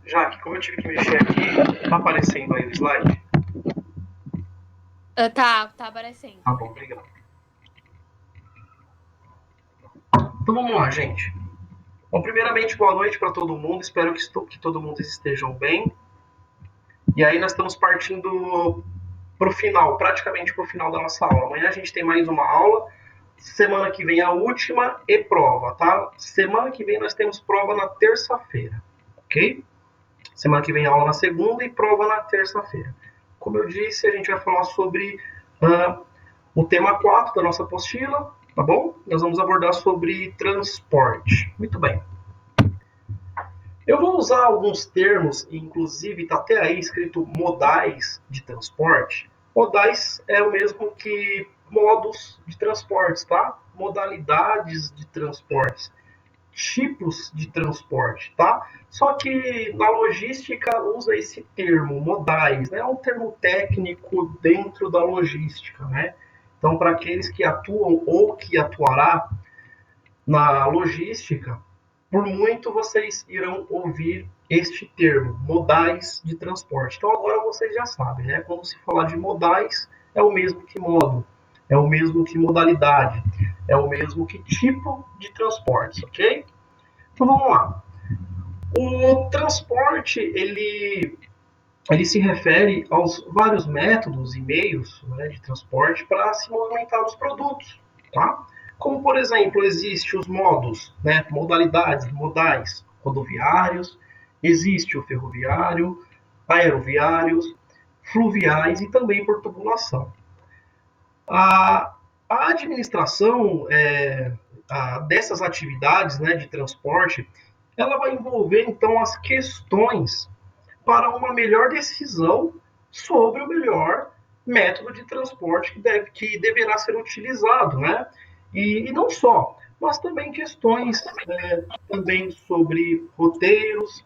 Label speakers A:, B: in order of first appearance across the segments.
A: Jaque, como eu tive que mexer aqui, tá aparecendo aí o slide?
B: Tá aparecendo.
A: Tá bom, obrigado. Então vamos lá, gente. Bom, primeiramente, boa noite para todo mundo. Espero que todo mundo estejam bem. E aí nós estamos partindo para o final, praticamente para o final da nossa aula. Amanhã a gente tem mais uma aula. Semana que vem a última e prova, tá? Semana que vem nós temos prova na terça-feira, ok? Semana que vem aula na segunda e prova na terça-feira. Como eu disse, a gente vai falar sobre o tema 4 da nossa apostila, tá bom? Nós vamos abordar sobre transporte. Muito bem. Eu vou usar alguns termos, inclusive está até aí escrito modais de transporte. Modais é o mesmo que modos de transportes, tá? Modalidades de transportes, tipos de transporte, tá? Só que na logística usa esse termo, modais, né? É um termo técnico dentro da logística, né? Então, para aqueles que atuam ou que atuará na logística, por muito vocês irão ouvir este termo, modais de transporte. Então agora vocês já sabem, né? Quando se falar de modais, é o mesmo que modo, é o mesmo que modalidade, é o mesmo que tipo de transporte, ok? Então vamos lá. O transporte, ele se refere aos vários métodos e meios, né, de transporte para se movimentar os produtos, tá? Como, por exemplo, existem os modos, né, modalidades, modais rodoviários, existe o ferroviário, aeroviários, fluviais e também por tubulação. A, a administração dessas atividades, né, de transporte, ela vai envolver, então, as questões para uma melhor decisão sobre o melhor método de transporte que deverá ser utilizado, né? E não só, mas também questões também sobre roteiros,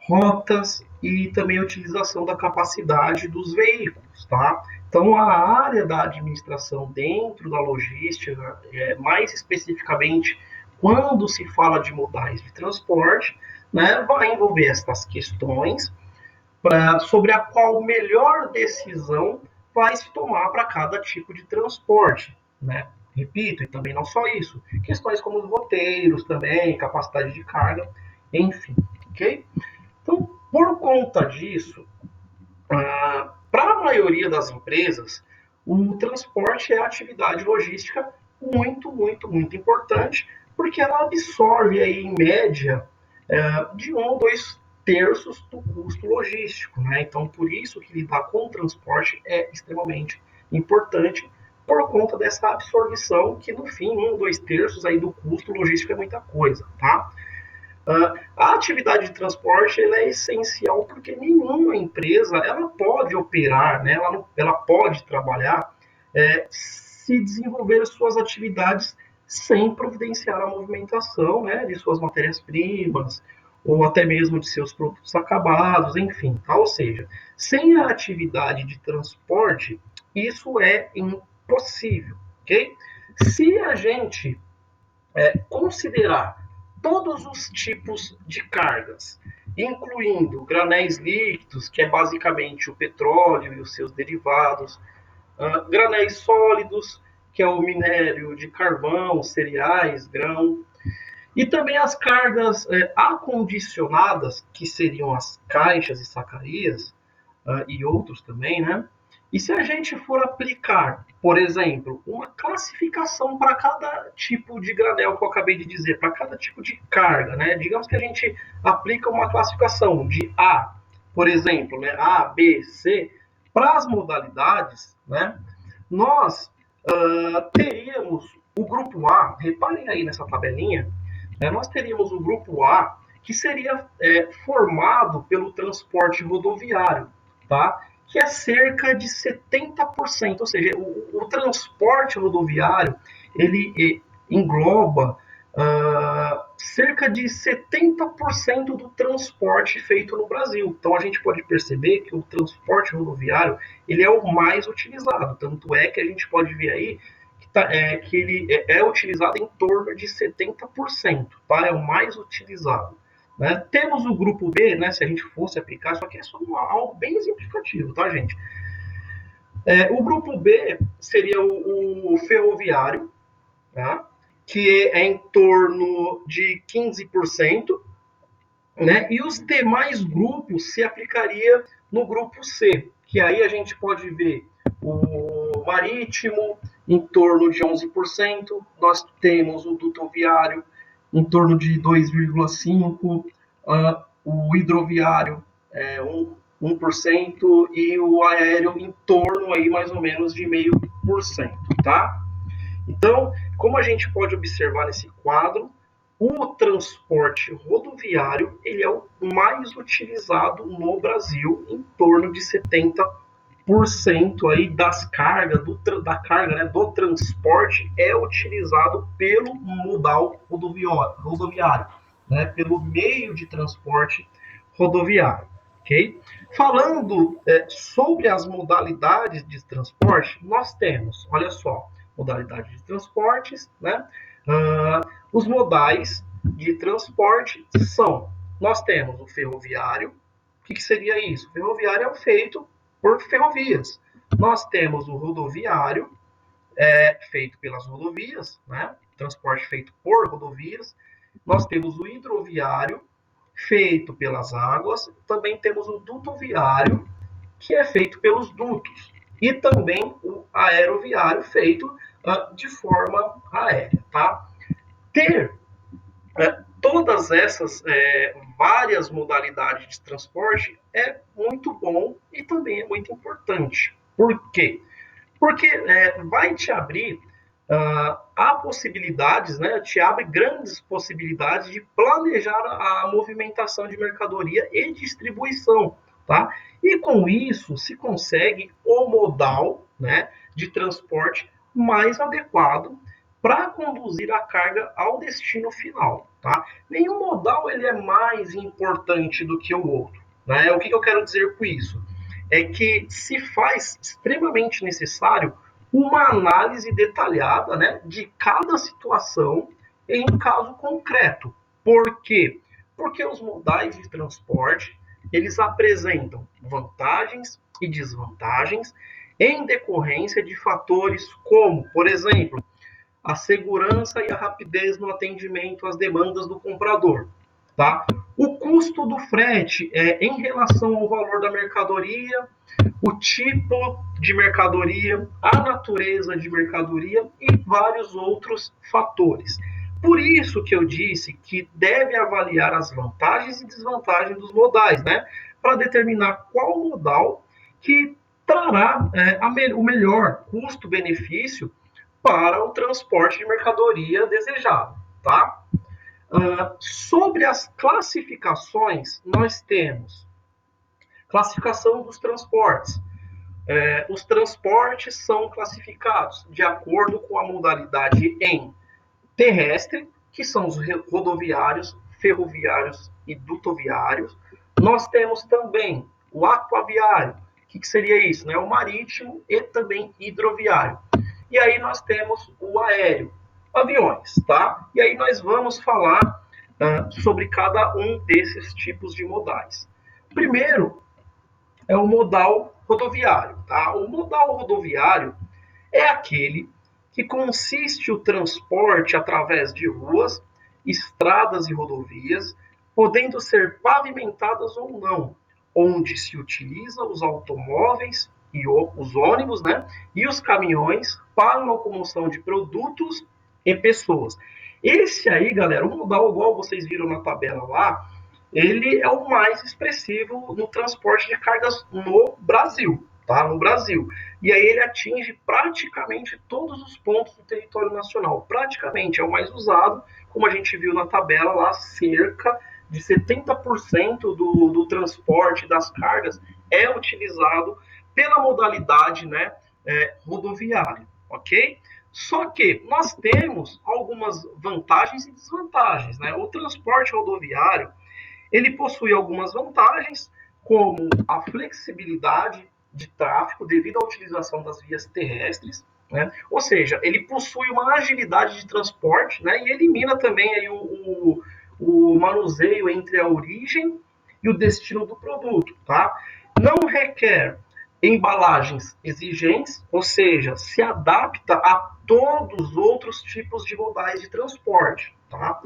A: rotas e também a utilização da capacidade dos veículos, tá? Então, a área da administração dentro da logística, mais especificamente quando se fala de modais de transporte, né, vai envolver estas questões sobre a qual melhor decisão vai se tomar para cada tipo de transporte, né? Repito, e também não só isso, questões como os roteiros também, capacidade de carga, enfim, ok? Então, por conta disso, para a maioria das empresas, o transporte é a atividade logística muito importante, porque ela absorve aí, em média, de 1 ou 2 terços do custo logístico. Né? Então, por isso que lidar com o transporte é extremamente importante, por conta dessa absorção, que no fim, 1 ou 2 terços aí do custo logístico é muita coisa. Tá? A atividade de transporte ela é essencial porque nenhuma empresa ela pode operar, né? Ela pode trabalhar se desenvolver suas atividades sem providenciar a movimentação, né, de suas matérias-primas ou até mesmo de seus produtos acabados, enfim. Tá? Ou seja, sem a atividade de transporte, isso é impossível, ok? Se a gente considerar todos os tipos de cargas, incluindo granéis líquidos, que é basicamente o petróleo e os seus derivados, granéis sólidos, que é o minério de carvão, cereais, grão, e também as cargas acondicionadas, que seriam as caixas e sacarias, e outros também, né? E se a gente for aplicar, por exemplo, uma classificação para cada tipo de granel que eu acabei de dizer, para cada tipo de carga, né? Digamos que a gente aplica uma classificação de A, por exemplo, né? A, B, C, para as modalidades, né? Nós teríamos o grupo A, reparem aí nessa tabelinha, né? Nós teríamos o grupo A, que seria formado pelo transporte rodoviário, tá? Que é cerca de 70%, ou seja, o transporte rodoviário ele engloba cerca de 70% do transporte feito no Brasil. Então a gente pode perceber que o transporte rodoviário ele é o mais utilizado, tanto é que a gente pode ver aí que ele é utilizado em torno de 70%, tá? É o mais utilizado. Né? Temos o grupo B, né, se a gente fosse aplicar, só que é só algo bem exemplificativo, tá, gente? O grupo B seria o ferroviário, tá? Que é em torno de 15%, né? E os demais grupos se aplicaria no grupo C, que aí a gente pode ver o marítimo em torno de 11%, nós temos o dutoviário em torno de 2,5%, o hidroviário 1% e o aéreo em torno aí mais ou menos de 0,5%, tá? Então, como a gente pode observar nesse quadro, o transporte rodoviário ele é o mais utilizado no Brasil, em torno de 70% aí das cargas, da carga, né, do transporte é utilizado pelo modal rodoviário, né, pelo meio de transporte rodoviário. Okay? Falando sobre as modalidades de transporte, nós temos, olha só, modalidade de transportes, né? Os modais de transporte são, nós temos o ferroviário. O que seria isso? O ferroviário é feito por ferrovias. Nós temos o rodoviário, feito pelas rodovias, né? Transporte feito por rodovias. Nós temos o hidroviário, feito pelas águas. Também temos o dutoviário, que é feito pelos dutos. E também o aeroviário, feito de forma aérea, tá? Ter todas essas várias modalidades de transporte é muito bom e também é muito importante. Por quê? Porque vai te abrir há possibilidades, né, te abre grandes possibilidades de planejar a movimentação de mercadoria e distribuição, tá? E com isso se consegue o modal, né, de transporte mais adequado para conduzir a carga ao destino final, tá? Nenhum modal ele é mais importante do que o outro, né? O que eu quero dizer com isso? É que se faz extremamente necessário uma análise detalhada, né, de cada situação em um caso concreto. Por quê? Porque os modais de transporte eles apresentam vantagens e desvantagens em decorrência de fatores como, por exemplo, a segurança e a rapidez no atendimento às demandas do comprador. Tá? O custo do frete em relação ao valor da mercadoria, o tipo de mercadoria, a natureza de mercadoria e vários outros fatores. Por isso que eu disse que deve avaliar as vantagens e desvantagens dos modais, né? Para determinar qual modal que trará o melhor custo-benefício para o transporte de mercadoria desejado, tá? Sobre as classificações, nós temos classificação dos transportes. Os transportes são classificados de acordo com a modalidade em terrestre, que são os rodoviários, ferroviários e dutoviários. Nós temos também o aquaviário, que seria isso, né? O marítimo e também hidroviário. E aí nós temos o aéreo, aviões, tá? E aí nós vamos falar sobre cada um desses tipos de modais. Primeiro é o modal rodoviário, tá? O modal rodoviário é aquele que consiste o transporte através de ruas, estradas e rodovias, podendo ser pavimentadas ou não, onde se utiliza os automóveis e os ônibus, né, e os caminhões para a locomoção de produtos e pessoas. Esse aí, galera, o modal igual vocês viram na tabela lá, ele é o mais expressivo no transporte de cargas no Brasil, tá? No Brasil. E aí ele atinge praticamente todos os pontos do território nacional. Praticamente é o mais usado, como a gente viu na tabela lá, cerca de 70% do transporte das cargas é utilizado pela modalidade, né, rodoviária, ok? Só que nós temos algumas vantagens e desvantagens, né? O transporte rodoviário ele possui algumas vantagens, como a flexibilidade de tráfego devido à utilização das vias terrestres, né? Ou seja, ele possui uma agilidade de transporte, né? E elimina também aí o manuseio entre a origem e o destino do produto, tá? Não requer embalagens exigentes, ou seja, se adapta a todos os outros tipos de modais de transporte, tá?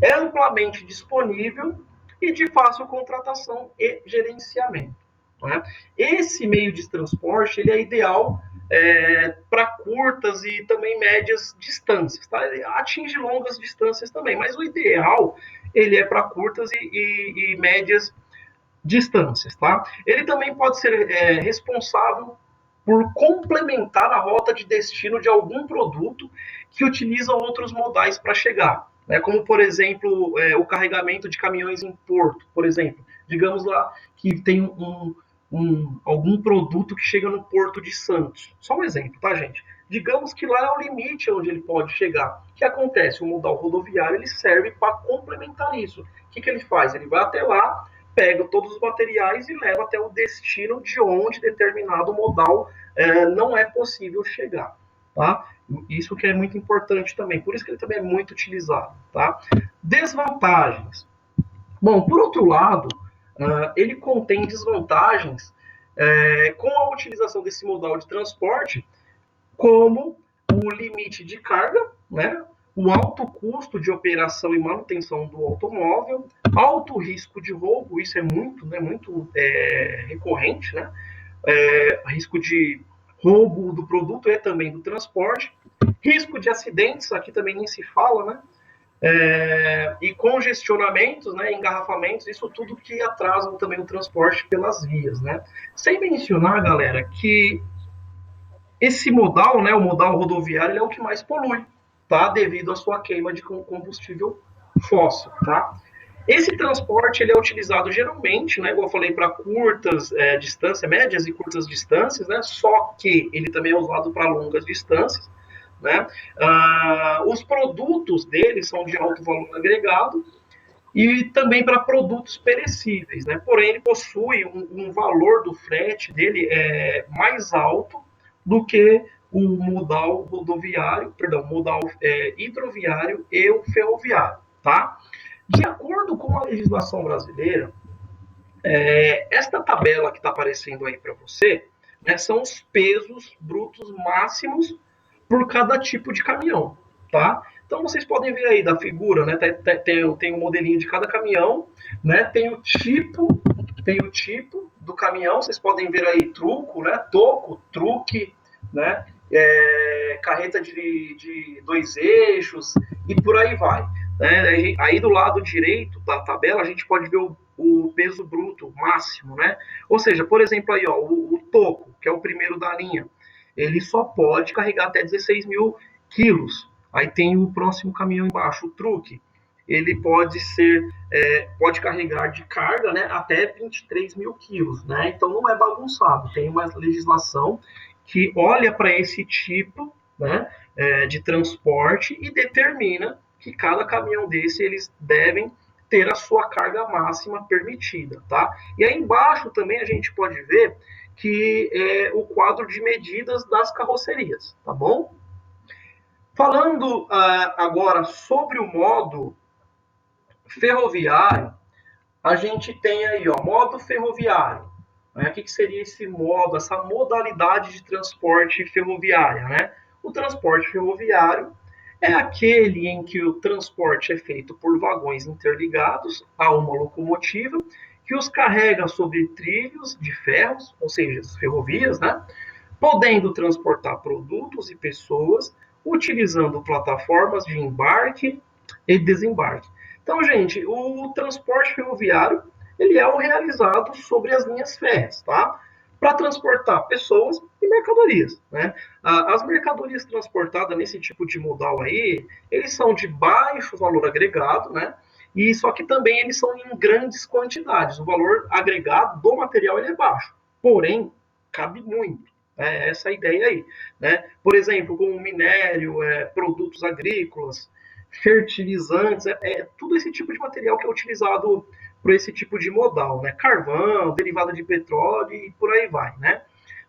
A: É amplamente disponível e de fácil contratação e gerenciamento. Né? Esse meio de transporte ele é ideal para curtas e também médias distâncias. Tá? Ele atinge longas distâncias também, mas o ideal ele é para curtas e médias distâncias. Tá? Ele também pode ser responsável por complementar a rota de destino de algum produto que utiliza outros modais para chegar. Né? Como, por exemplo, o carregamento de caminhões em porto, por exemplo. Digamos lá que tem algum produto que chega no Porto de Santos. Só um exemplo, tá, gente? Digamos que lá é o limite onde ele pode chegar. O que acontece? O modal rodoviário ele serve para complementar isso. O que ele faz? Ele vai até lá, pega todos os materiais e leva até o destino de onde determinado modal não é possível chegar. Tá? Isso que é muito importante também. Por isso que ele também é muito utilizado. Tá? Desvantagens. Bom, por outro lado, ele contém desvantagens com a utilização desse modal de transporte, como o limite de carga, né? O alto custo de operação e manutenção do automóvel, alto risco de roubo, isso é muito, né, muito recorrente, né? Risco de roubo do produto e também do transporte, risco de acidentes, aqui também nem se fala, né? E congestionamentos, né, engarrafamentos, isso tudo que atrasam também o transporte pelas vias, né? Sem mencionar, galera, que esse modal, né, o modal rodoviário, ele é o que mais polui, tá? Devido à sua queima de combustível fóssil, tá? Esse transporte ele é utilizado geralmente, né, igual eu falei, para curtas distâncias, médias e curtas distâncias, né? Só que ele também é usado para longas distâncias, né? Os produtos dele são de alto valor agregado e também para produtos perecíveis, né? Porém, ele possui um valor do frete dele mais alto do que o modal rodoviário, perdão, modal hidroviário e o ferroviário, tá? De acordo com a legislação brasileira, esta tabela que está aparecendo aí para você, né, são os pesos brutos máximos por cada tipo de caminhão, tá? Então vocês podem ver aí da figura, né? Tem um modelinho de cada caminhão, né? Tem o tipo do caminhão. Vocês podem ver aí truco, né? Toco, truque, né? Carreta de dois eixos e por aí vai. Né? Aí do lado direito da tabela a gente pode ver o peso bruto máximo, né? Ou seja, por exemplo aí, ó, o toco, que é o primeiro da linha, ele só pode carregar até 16 mil quilos. Aí tem o próximo caminhão embaixo, o truque. Ele pode carregar de carga, né, até 23 mil quilos, né? Então não é bagunçado. Tem uma legislação que olha para esse tipo, né, de transporte e determina que cada caminhão desse eles devem ter a sua carga máxima permitida, tá? E aí embaixo também a gente pode ver que é o quadro de medidas das carrocerias, tá bom? Falando agora sobre o modo ferroviário, a gente tem aí, ó, modo ferroviário. Né? O que seria esse modo, essa modalidade de transporte ferroviária, né? O transporte ferroviário é aquele em que o transporte é feito por vagões interligados a uma locomotiva que os carrega sobre trilhos de ferros, ou seja, as ferrovias, né? Podendo transportar produtos e pessoas utilizando plataformas de embarque e desembarque. Então, gente, o transporte ferroviário ele é o realizado sobre as linhas férreas, tá? Para transportar pessoas e mercadorias, né? As mercadorias transportadas nesse tipo de modal aí, eles são de baixo valor agregado, né? E só que também eles são em grandes quantidades. O valor agregado do material ele é baixo, porém cabe muito. Essa é a ideia aí, né? Por exemplo, como minério, produtos agrícolas, fertilizantes, tudo esse tipo de material que é utilizado por esse tipo de modal, né? Carvão, derivado de petróleo e por aí vai, né?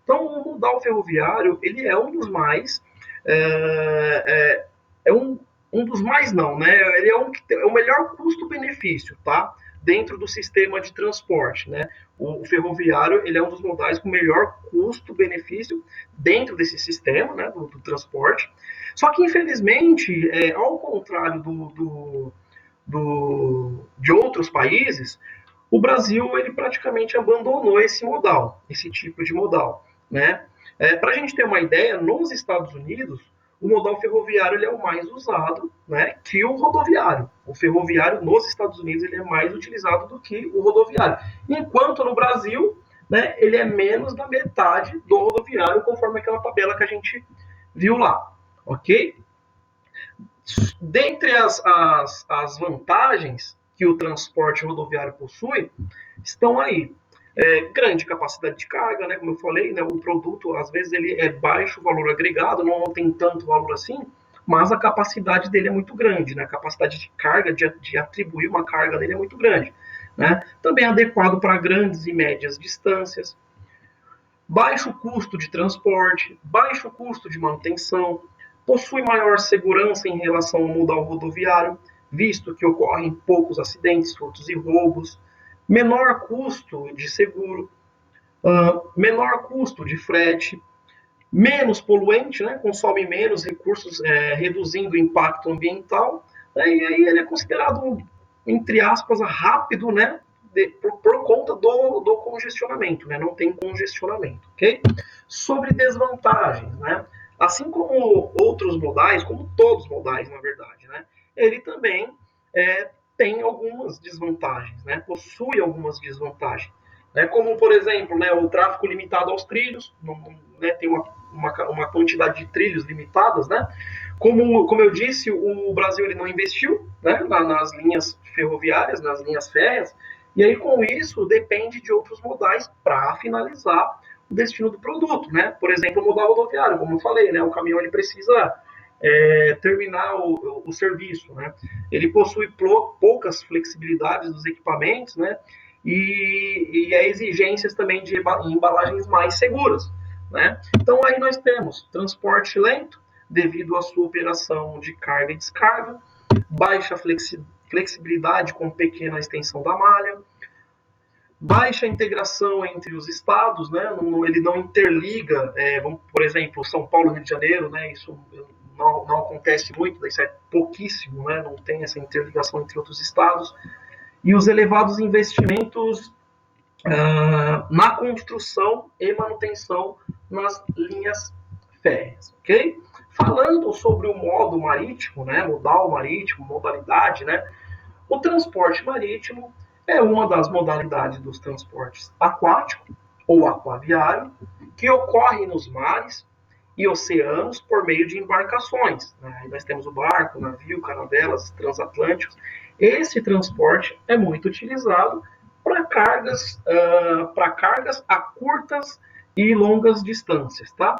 A: Então, o modal ferroviário, ele é um dos mais... É um um dos mais não, né? Ele é um que tem o melhor custo-benefício, tá? Dentro do sistema de transporte, né? O ferroviário, ele é um dos modais com melhor custo-benefício dentro desse sistema, né? Do transporte. Só que, infelizmente, ao contrário de outros países, o Brasil ele praticamente abandonou esse modal, esse tipo de modal, né? Para a gente ter uma ideia, nos Estados Unidos, o modal ferroviário ele é o mais usado, né, que o rodoviário. O ferroviário nos Estados Unidos ele é mais utilizado do que o rodoviário, enquanto no Brasil, né, ele é menos da metade do rodoviário, conforme aquela tabela que a gente viu lá, ok? Dentre as vantagens que o transporte rodoviário possui, estão aí. Grande capacidade de carga, né, como eu falei, né, o produto, às vezes, ele é baixo valor agregado, não tem tanto valor assim, mas a capacidade dele é muito grande, né, a capacidade de carga, de atribuir uma carga nele é muito grande. Né? Também é adequado para grandes e médias distâncias, baixo custo de transporte, baixo custo de manutenção, possui maior segurança em relação ao modal rodoviário, visto que ocorrem poucos acidentes, furtos e roubos, menor custo de seguro, menor custo de frete, menos poluente, né, consome menos recursos, reduzindo o impacto ambiental, né, e aí ele é considerado, entre aspas, rápido, né, por conta do congestionamento, né, não tem congestionamento, ok? Sobre desvantagens, né, assim como outros modais, como todos os modais, na verdade, né, ele também tem algumas desvantagens, né, possui algumas desvantagens. Como, por exemplo, né, o tráfego limitado aos trilhos, né, tem uma quantidade de trilhos limitadas, né? Como eu disse, o Brasil ele não investiu, né, nas linhas ferroviárias, nas linhas férreas, e aí com isso depende de outros modais para finalizar o destino do produto, né? Por exemplo, o modal rodoviário, como eu falei, né, o caminhão ele precisa terminar o serviço, né? Ele possui poucas flexibilidades dos equipamentos, né? E exigências também de embalagens mais seguras. Né? Então aí nós temos transporte lento, devido à sua operação de carga e descarga, baixa flexibilidade com pequena extensão da malha, baixa integração entre os estados, né? Ele não interliga, por exemplo, São Paulo e Rio de Janeiro, né? Isso não acontece muito, isso é pouquíssimo, né? Não tem essa interligação entre outros estados. E os elevados investimentos na construção e manutenção nas linhas férreas, ok? Falando sobre o modo marítimo, né, modal marítimo, modalidade, né, o transporte marítimo é uma das modalidades dos transportes aquático ou aquaviário que ocorre nos mares e oceanos por meio de embarcações. Né? Nós temos o barco, o navio, caravelas, transatlânticos. Esse transporte é muito utilizado para cargas a curtas e longas distâncias, tá?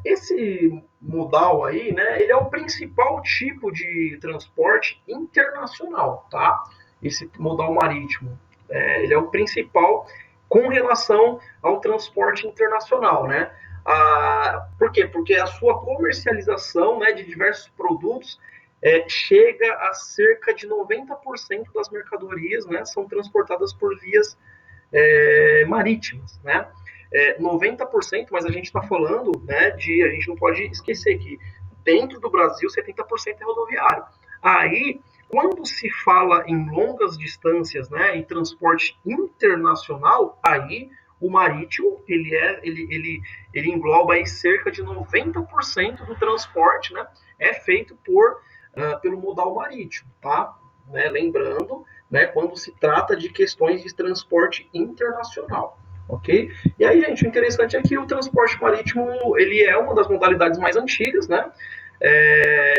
A: Esse modal aí, né, ele é o principal tipo de transporte internacional, tá? Esse modal marítimo, ele é o principal com relação ao transporte internacional, né? Por quê? Porque a sua comercialização, né, de diversos produtos chega a cerca de 90% das mercadorias, né, são transportadas por vias marítimas, né? 90%, mas a gente está falando, né, a gente não pode esquecer que dentro do Brasil 70% é rodoviário. Aí, quando se fala em longas distâncias, né, em transporte internacional, aí o marítimo ele engloba aí cerca de 90% do transporte, né, é feito pelo modal marítimo, tá? Né, lembrando, né, quando se trata de questões de transporte internacional, ok? E aí, gente, o interessante é que o transporte marítimo ele é uma das modalidades mais antigas, né?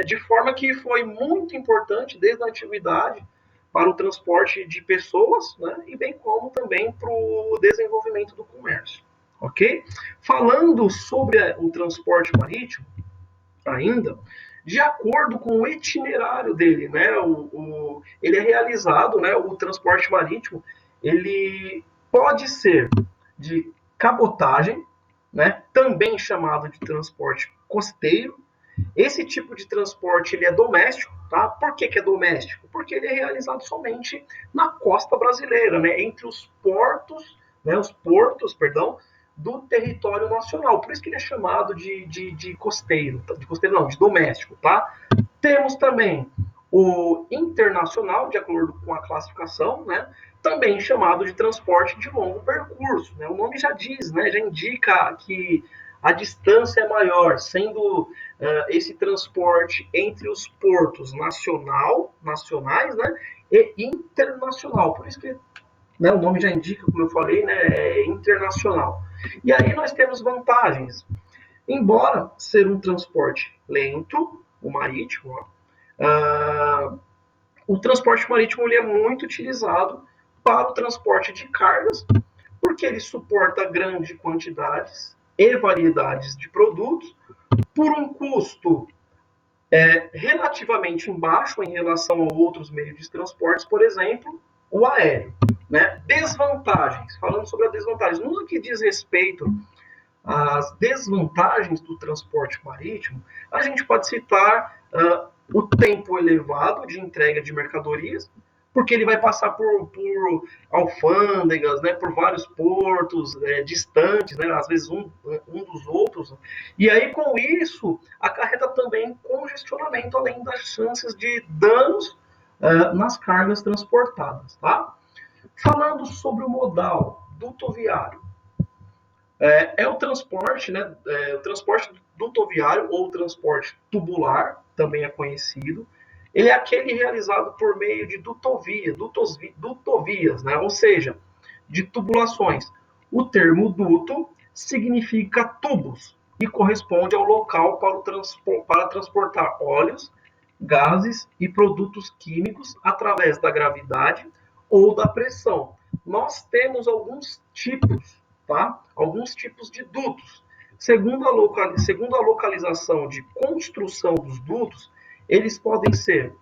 A: De forma que foi muito importante desde a antiguidade para o transporte de pessoas, né? E bem como também para o desenvolvimento do comércio, ok? Falando sobre o transporte marítimo, ainda, de acordo com o itinerário dele, né? Ele é realizado, né? O transporte marítimo, ele pode ser de cabotagem, né? Também chamado de transporte costeiro, Esse tipo de transporte ele é doméstico, tá? Por que, que é doméstico? Porque ele é realizado somente na costa brasileira, né? Entre os portos, né? Os portos, perdão, do território nacional. Por isso que ele é chamado de costeiro, de costeiro não, de doméstico, tá? Temos também o internacional, de acordo com a classificação, né? Também chamado de transporte de longo percurso, né? O nome já diz, né? Já indica que a distância é maior, sendo esse transporte entre os portos nacionais, né, e internacional. Por isso que, né, o nome já indica, como eu falei, né, é internacional. E aí nós temos vantagens. Embora ser um transporte lento, o marítimo, o transporte marítimo ele é muito utilizado para o transporte de cargas, porque ele suporta grandes quantidades e variedades de produtos por um custo relativamente baixo em relação a outros meios de transporte, por exemplo, o aéreo. Né? Desvantagens, falando sobre a desvantagem, no que diz respeito às desvantagens do transporte marítimo, a gente pode citar o tempo elevado de entrega de mercadorias, porque ele vai passar por alfândegas, né, por vários portos distantes, né, às vezes um dos outros, e aí com isso acarreta também congestionamento, além das chances de danos nas cargas transportadas. Tá? Falando sobre o modal dutoviário, o transporte, né, o transporte dutoviário ou transporte tubular, também é conhecido. Ele é aquele realizado por meio de dutovias, né, ou seja, de tubulações. O termo duto significa tubos e corresponde ao local para transportar óleos, gases e produtos químicos através da gravidade ou da pressão. Nós temos alguns tipos, tá? Alguns tipos de dutos. Segundo a localização de construção dos dutos, eles podem ser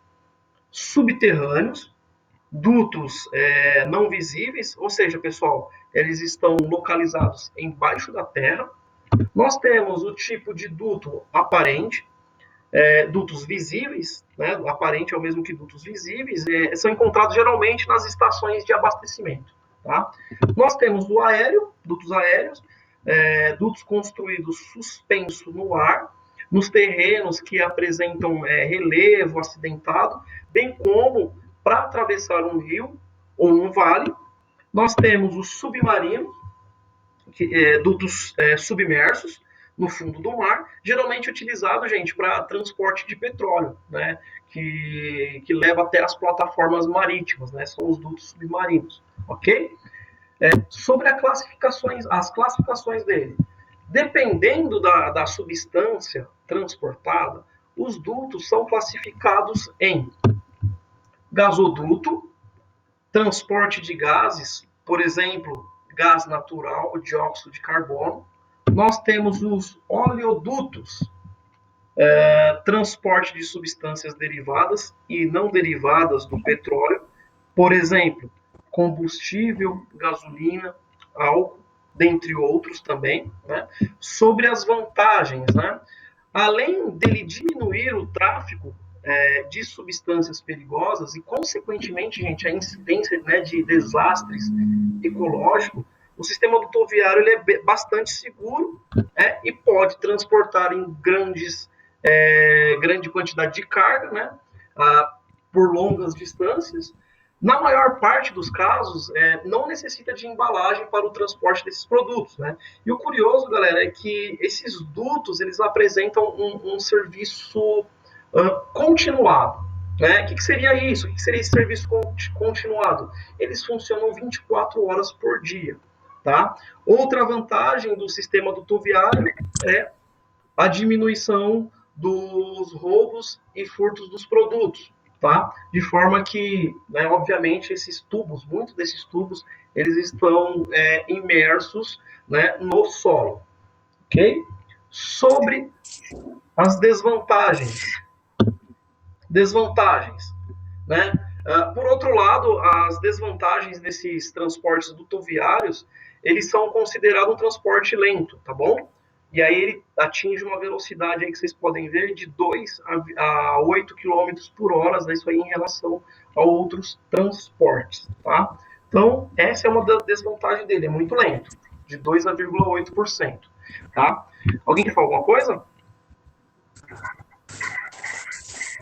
A: subterrâneos, dutos não visíveis, ou seja, pessoal, eles estão localizados embaixo da terra. Nós temos o tipo de duto aparente, dutos visíveis, né? Aparente é o mesmo que dutos visíveis, são encontrados geralmente nas estações de abastecimento. Tá? Nós temos o aéreo, dutos aéreos, dutos construídos suspenso no ar, nos terrenos que apresentam relevo acidentado, bem como para atravessar um rio ou um vale. Nós temos os submarinos, dutos submersos no fundo do mar, geralmente utilizado, gente, para transporte de petróleo, né, que leva até as plataformas marítimas, né, são os dutos submarinos, ok? Sobre as classificações dele, dependendo da substância transportada, os dutos são classificados em gasoduto, transporte de gases, por exemplo, gás natural, o dióxido de carbono. Nós temos os oleodutos, transporte de substâncias derivadas e não derivadas do petróleo, por exemplo, combustível, gasolina, álcool, dentre outros também. Né? Sobre as vantagens, né? Além dele diminuir o tráfego de substâncias perigosas e, consequentemente, gente, a incidência, né, de desastres ecológicos, o sistema dutoviário ele é bastante seguro e pode transportar em grande quantidade de carga, né, por longas distâncias. Na maior parte dos casos, não necessita de embalagem para o transporte desses produtos. Né? E o curioso, galera, é que esses dutos eles apresentam um serviço continuado. Né? O que seria isso? O que seria esse serviço continuado? Eles funcionam 24 horas por dia. Tá? Outra vantagem do sistema dutoviário é a diminuição dos roubos e furtos dos produtos. Tá? De forma que, né, obviamente, esses tubos, muitos desses tubos, eles estão imersos, né, no solo. Ok? Sobre as desvantagens. Né? Por outro lado, as desvantagens desses transportes dutoviários, eles são considerados um transporte lento, tá bom? e aí ele atinge uma velocidade aí que vocês podem ver de 2 a 8 quilômetros por hora, né, isso aí em relação a outros transportes, tá? Então, essa é uma das desvantagens dele, é muito lento, de 2,8%, tá? Alguém quer falar alguma coisa?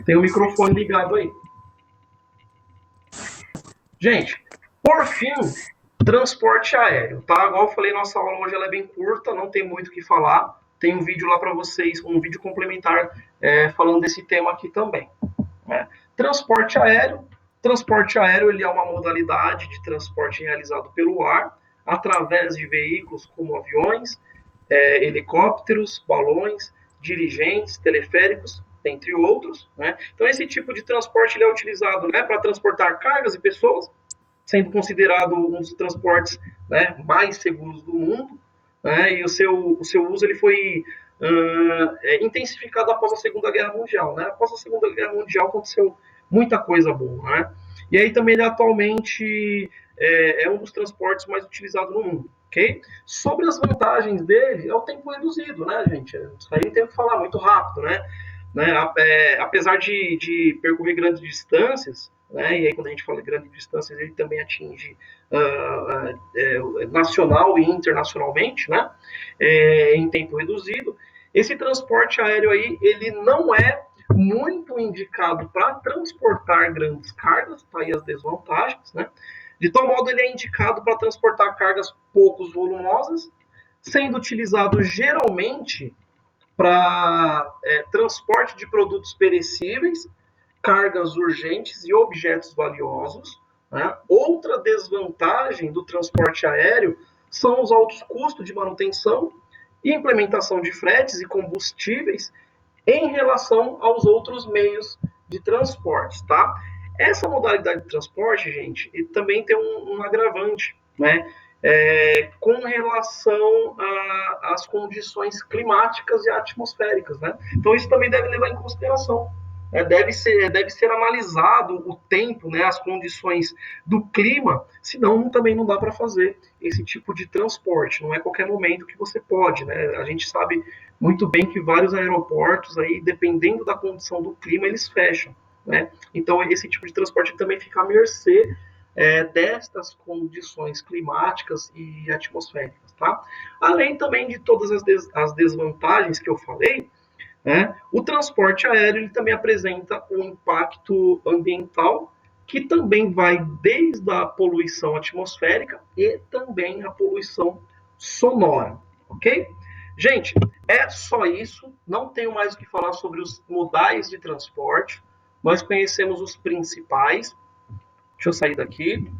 A: Tem o microfone ligado aí. Gente, por fim, transporte aéreo, tá? Igual eu falei, nossa aula hoje ela é bem curta, não tem muito o que falar. Tem um vídeo lá para vocês, um vídeo complementar falando desse tema aqui também. Né? Transporte aéreo. Transporte aéreo ele é uma modalidade de transporte realizado pelo ar através de veículos como aviões, helicópteros, balões, dirigentes, teleféricos, entre outros. Né? Então, esse tipo de transporte ele é utilizado, né, para transportar cargas e pessoas, sendo considerado um dos transportes, né, mais seguros do mundo. Né? E o seu uso ele foi intensificado após a Segunda Guerra Mundial. Né? Após a Segunda Guerra Mundial aconteceu muita coisa boa. Né? E aí também ele atualmente é um dos transportes mais utilizados no mundo. Okay? Sobre as vantagens dele, é o tempo reduzido, né, gente? Isso aí tem que falar muito rápido, né? Apesar de percorrer grandes distâncias, né? E aí quando a gente fala de grandes distâncias, ele também atinge nacional e internacionalmente, né? Em tempo reduzido. Esse transporte aéreo aí, ele não é muito indicado para transportar grandes cargas, tá aí as desvantagens, né? De tal modo, ele é indicado para transportar cargas poucos volumosas, sendo utilizado geralmente para transporte de produtos perecíveis, cargas urgentes e objetos valiosos. Né? Outra desvantagem do transporte aéreo são os altos custos de manutenção e implementação de fretes e combustíveis em relação aos outros meios de transporte, tá? Essa modalidade de transporte, gente, também tem um agravante, né? Com relação às condições climáticas e atmosféricas, né? Então isso também deve levar em consideração. Deve ser analisado o tempo, né, as condições do clima, senão também não dá para fazer esse tipo de transporte. Não é qualquer momento que você pode, né? A gente sabe muito bem que vários aeroportos aí, dependendo da condição do clima, eles fecham, né? Então esse tipo de transporte também fica à mercê destas condições climáticas e atmosféricas, tá? Além também de todas as desvantagens que eu falei, né? O transporte aéreo ele também apresenta um impacto ambiental que também vai desde a poluição atmosférica e também a poluição sonora, ok? Gente, é só isso. Não tenho mais o que falar sobre os modais de transporte. Nós conhecemos os principais. Deixa eu sair daqui.